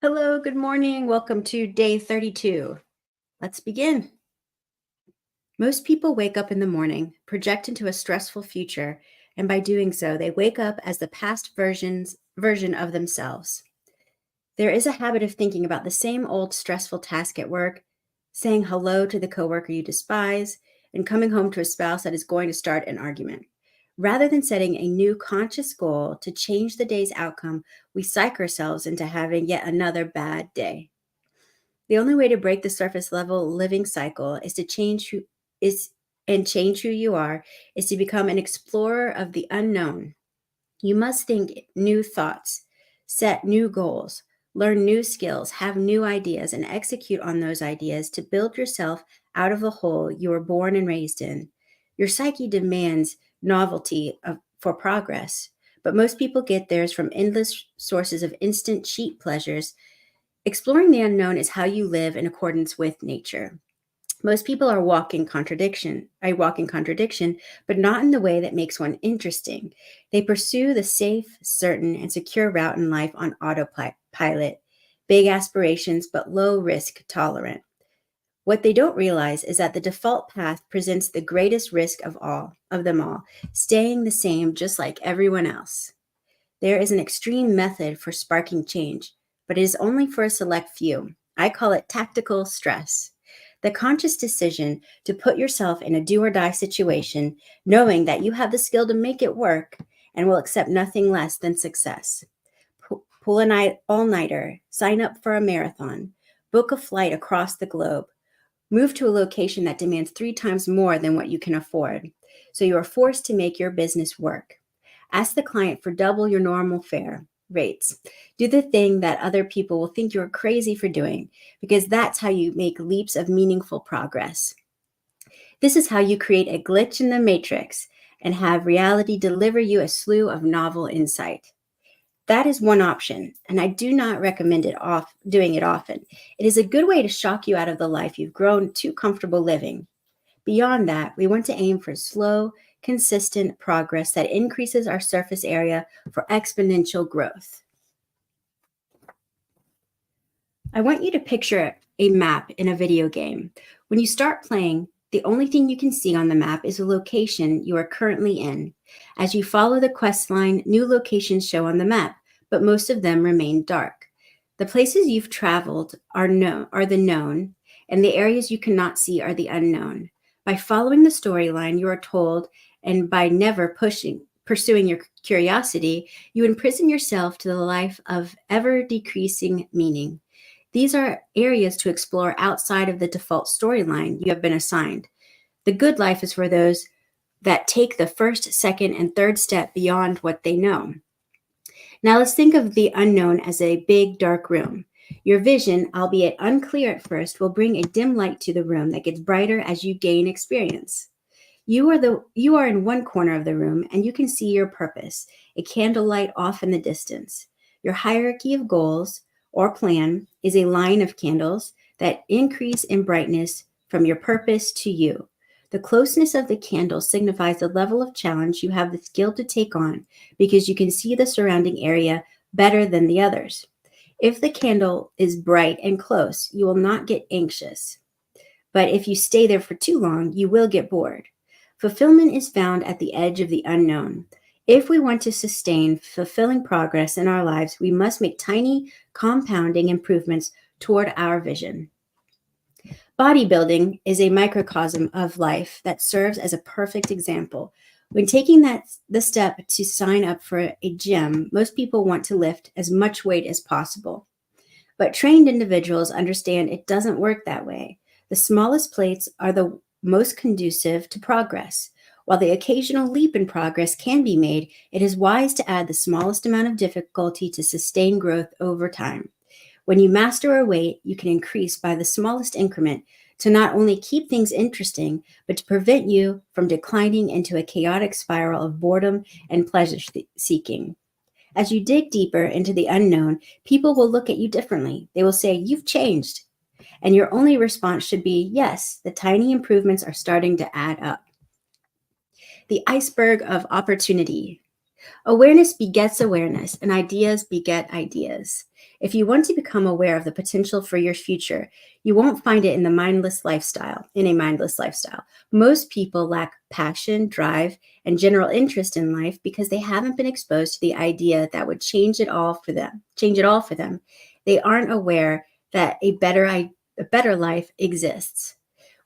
Hello, good morning. Welcome to day 32. Let's begin. Most people wake up in the morning, project into a stressful future, and by doing so, they wake up as the past version of themselves. There is a habit of thinking about the same old stressful task at work, saying hello to the coworker you despise, and coming home to a spouse that is going to start an argument. Rather than setting a new conscious goal to change the day's outcome, we psych ourselves into having yet another bad day. The only way to break the surface level living cycle is to change who you are is to become an explorer of the unknown. You must think new thoughts, set new goals, learn new skills, have new ideas, and execute on those ideas to build yourself out of the hole you were born and raised in. Your psyche demands novelty for progress, but most people get theirs from endless sources of instant cheap pleasures. Exploring the unknown is how you live in accordance with nature. Most people are walking contradiction, but not in the way that makes one interesting. They pursue the safe, certain, and secure route in life on autopilot. Big aspirations, but low risk tolerant. What they don't realize is that the default path presents the greatest risk of them all, staying the same just like everyone else. There is an extreme method for sparking change, but it is only for a select few. I call it tactical stress. The conscious decision to put yourself in a do or die situation, knowing that you have the skill to make it work and will accept nothing less than success. Pull a night all-nighter, sign up for a marathon, book a flight across the globe, move to a location that demands 3 times more than what you can afford. So you are forced to make your business work. Ask the client for double your normal fare rates. Do the thing that other people will think you're crazy for doing, because that's how you make leaps of meaningful progress. This is how you create a glitch in the matrix and have reality deliver you a slew of novel insight. That is one option, and I do not recommend doing it often. It is a good way to shock you out of the life you've grown too comfortable living. Beyond that, we want to aim for slow, consistent progress that increases our surface area for exponential growth. I want you to picture a map in a video game. When you start playing, the only thing you can see on the map is the location you are currently in. As you follow the quest line, new locations show on the map, but most of them remain dark. The places you've traveled are the known, and the areas you cannot see are the unknown. By following the storyline you are told, and by never pursuing your curiosity, you imprison yourself to the life of ever-decreasing meaning. These are areas to explore outside of the default storyline you have been assigned. The good life is for those that take the first, second, and third step beyond what they know. Now let's think of the unknown as a big, dark room. Your vision, albeit unclear at first, will bring a dim light to the room that gets brighter as you gain experience. You are in one corner of the room and you can see your purpose, a candlelight off in the distance. Your hierarchy of goals or plan is a line of candles that increase in brightness from your purpose to you. The closeness of the candle signifies the level of challenge you have the skill to take on because you can see the surrounding area better than the others. If the candle is bright and close, you will not get anxious. But if you stay there for too long, you will get bored. Fulfillment is found at the edge of the unknown. If we want to sustain fulfilling progress in our lives, we must make tiny, compounding improvements toward our vision. Bodybuilding is a microcosm of life that serves as a perfect example. When taking the step to sign up for a gym, most people want to lift as much weight as possible. But trained individuals understand it doesn't work that way. The smallest plates are the most conducive to progress. While the occasional leap in progress can be made, it is wise to add the smallest amount of difficulty to sustain growth over time. When you master a weight, you can increase by the smallest increment to not only keep things interesting, but to prevent you from declining into a chaotic spiral of boredom and pleasure seeking. As you dig deeper into the unknown, people will look at you differently. They will say, "You've changed." And your only response should be, "Yes, the tiny improvements are starting to add up." The iceberg of opportunity. Awareness begets awareness, and ideas beget ideas. If you want to become aware of the potential for your future, you won't find it in a mindless lifestyle. Most people lack passion, drive, and general interest in life because they haven't been exposed to the idea that would change it all for them. They aren't aware that a better life exists.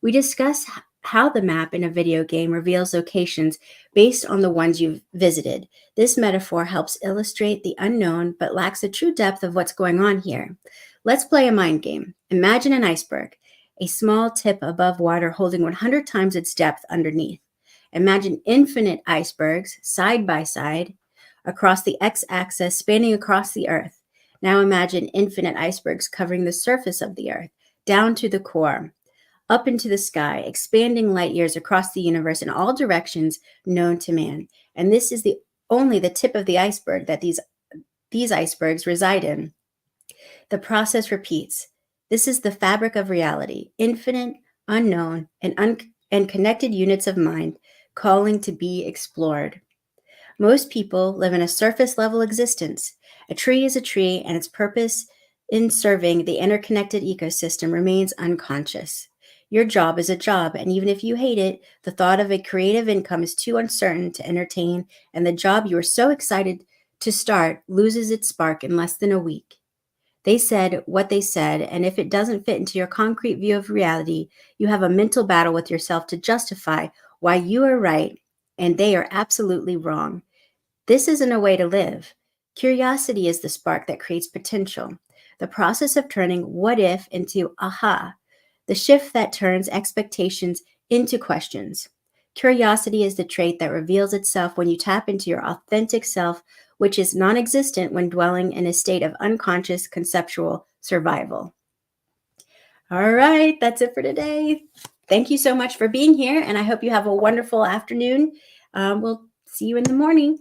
We discuss how the map in a video game reveals locations based on the ones you've visited. This metaphor helps illustrate the unknown but lacks the true depth of what's going on here. Let's play a mind game. Imagine an iceberg, a small tip above water holding 100 times its depth underneath. Imagine infinite icebergs side by side across the x-axis spanning across the earth. Now imagine infinite icebergs covering the surface of the earth, down to the core, up into the sky, expanding light years across the universe in all directions known to man. And this is only the tip of the iceberg that these icebergs reside in. The process repeats. This is the fabric of reality, infinite, unknown, and connected units of mind calling to be explored. Most people live in a surface level existence. A tree is a tree, and its purpose in serving the interconnected ecosystem remains unconscious. Your job is a job, and even if you hate it, the thought of a creative income is too uncertain to entertain, and the job you are so excited to start loses its spark in less than a week. They said what they said, and if it doesn't fit into your concrete view of reality, you have a mental battle with yourself to justify why you are right and they are absolutely wrong. This isn't a way to live. Curiosity is the spark that creates potential. The process of turning what if into aha, the shift that turns expectations into questions. Curiosity is the trait that reveals itself when you tap into your authentic self, which is non existent when dwelling in a state of unconscious conceptual survival. All right, that's it for today. Thank you so much for being here, and I hope you have a wonderful afternoon. We'll see you in the morning.